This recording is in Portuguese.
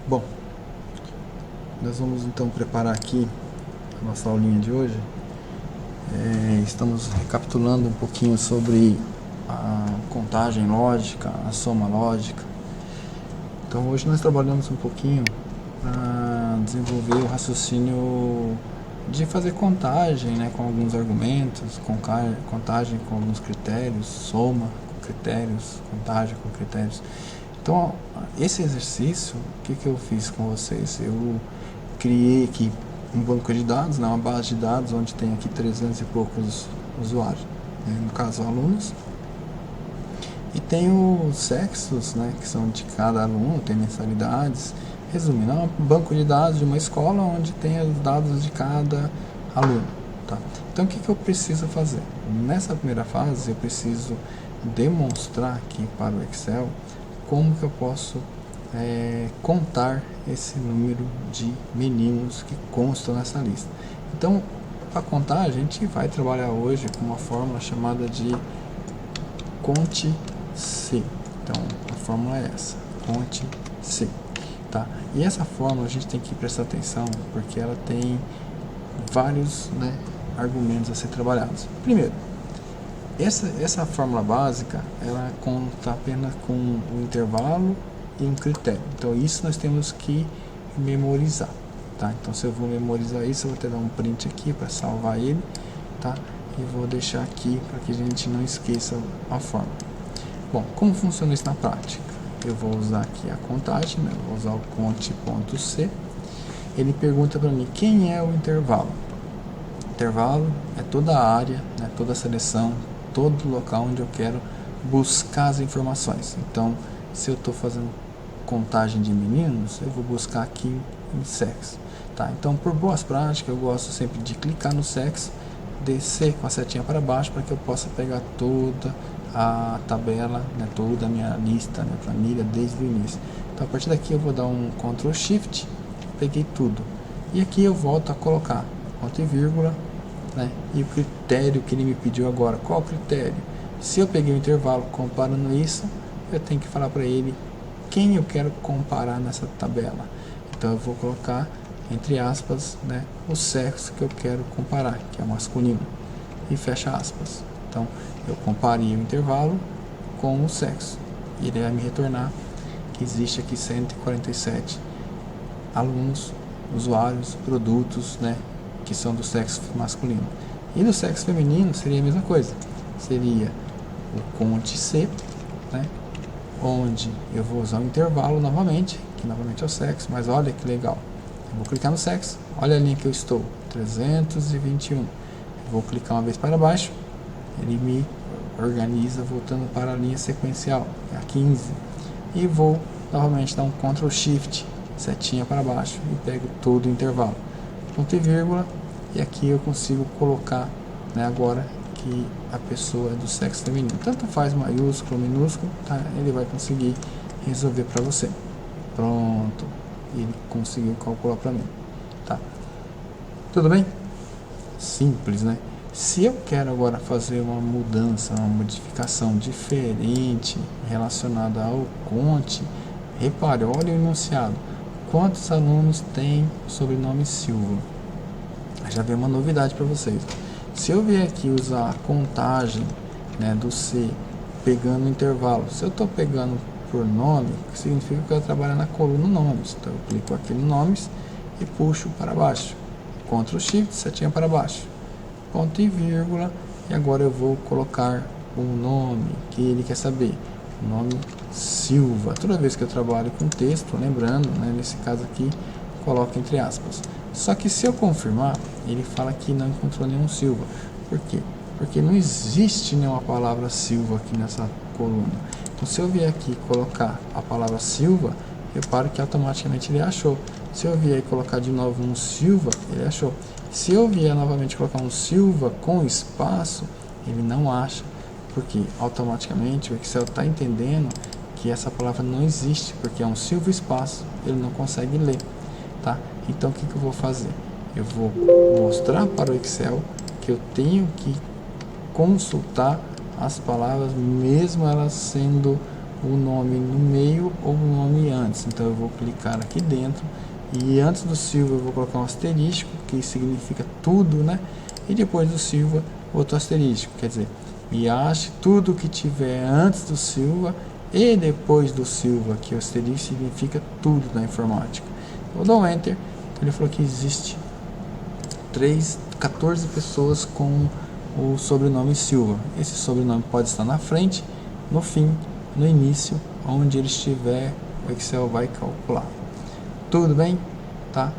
Bom, nós vamos então preparar aqui a nossa aulinha de hoje. Estamos recapitulando um pouquinho sobre a contagem lógica, a soma lógica. Então hoje nós trabalhamos um pouquinho para desenvolver o raciocínio de fazer contagem, né, com alguns argumentos, contagem com alguns critérios, soma com critérios, contagem com critérios. Então, esse exercício, o que eu fiz com vocês? Eu criei aqui um banco de dados, né, uma base de dados, onde tem aqui 300 e poucos usuários, né, no caso alunos, e tem os sexos, né, que são de cada aluno, tem mensalidades. Resumindo, é um banco de dados de uma escola onde tem os dados de cada aluno. Tá? Então, o que eu preciso fazer? Nessa primeira fase, eu preciso demonstrar aqui para o Excel como que eu posso contar esse número de meninos que constam nessa lista. Então, para contar, a gente vai trabalhar hoje com uma fórmula chamada de conte C. Então, a fórmula é essa, conte C. Tá? E essa fórmula a gente tem que prestar atenção porque ela tem vários, né, argumentos a ser trabalhados. Primeiro, essa fórmula básica, ela conta apenas com um intervalo e um critério. Então isso nós temos que memorizar. Tá? Então se eu vou memorizar isso, eu vou até dar um print aqui para salvar ele. Tá? E vou deixar aqui para que a gente não esqueça a fórmula. Bom, como funciona isso na prática? Eu vou usar aqui a contagem, né? Vou usar o conte.c. Ele pergunta para mim quem é o intervalo. Intervalo é toda a área, né? Toda a seleção, todo local onde eu quero buscar as informações. Então, se eu estou fazendo contagem de meninos, eu vou buscar aqui em sexo. Tá? Então, por boas práticas, eu gosto sempre de clicar no sexo, descer com a setinha para baixo para que eu possa pegar toda a tabela, né, toda a minha lista, minha planilha desde o início. Então a partir daqui eu vou dar um Ctrl Shift, peguei tudo. E aqui eu volto a colocar ponto e vírgula, né, e o critério que ele me pediu agora. Qual o critério? Se eu peguei o intervalo comparando isso, eu tenho que falar para ele quem eu quero comparar nessa tabela. Então eu vou colocar entre aspas, né, o sexo que eu quero comparar, que é o masculino, e fecha aspas. Então eu comparei o intervalo com o sexo e ele vai me retornar que existe aqui 147 alunos, usuários, produtos, né, que são do sexo masculino. E do sexo feminino seria a mesma coisa, seria o conte C, né, onde eu vou usar o intervalo novamente, que novamente é o sexo, mas olha que legal. Eu vou clicar no sexo, olha a linha que eu estou, 321. Eu vou clicar uma vez para baixo, ele me organiza voltando para a linha sequencial, a 15. E vou novamente dar um Ctrl Shift, setinha para baixo e pego todo o intervalo. Ponto e vírgula, e aqui eu consigo colocar, né, agora que a pessoa é do sexo feminino. Tanto faz maiúsculo ou minúsculo, tá? Ele vai conseguir resolver para você. Pronto. Ele conseguiu calcular para mim, tá? Tudo bem? Simples, né? Se eu quero agora fazer uma mudança, uma modificação diferente relacionada ao conte, repare, olha o enunciado. Quantos alunos tem o sobrenome Silva? Já veio uma novidade para vocês. Se eu vier aqui usar a contagem, né, do C, pegando o intervalo, se eu estou pegando por nome, significa que eu trabalho na coluna nomes. Então eu clico aqui no nomes e puxo para baixo. Ctrl Shift, setinha para baixo. Ponto e vírgula. E agora eu vou colocar o nome que ele quer saber. O nome Silva. Toda vez que eu trabalho com texto, lembrando, né, nesse caso aqui, coloco entre aspas. Só que se eu confirmar, ele fala que não encontrou nenhum Silva. Por quê? Porque não existe nenhuma palavra Silva aqui nessa coluna. Então, se eu vier aqui e colocar a palavra Silva, repare que automaticamente ele achou. Se eu vier e colocar de novo um Silva, ele achou. Se eu vier novamente colocar um Silva com espaço, ele não acha, porque automaticamente o Excel está entendendo que essa palavra não existe, porque é um Silva espaço, ele não consegue ler, tá? Então o que eu vou fazer? Eu vou mostrar para o Excel que eu tenho que consultar as palavras, mesmo elas sendo o nome no meio ou o nome antes. Então eu vou clicar aqui dentro e antes do Silva eu vou colocar um asterisco, que significa tudo, né? E depois do Silva, outro asterisco, quer dizer, e ache tudo que tiver antes do Silva e depois do Silva, que o asterisco significa tudo na informática. Eu dou um Enter, ele falou que existe 14 pessoas com o sobrenome Silva. Esse sobrenome pode estar na frente, no fim, no início, onde ele estiver, o Excel vai calcular. Tudo bem? Tá?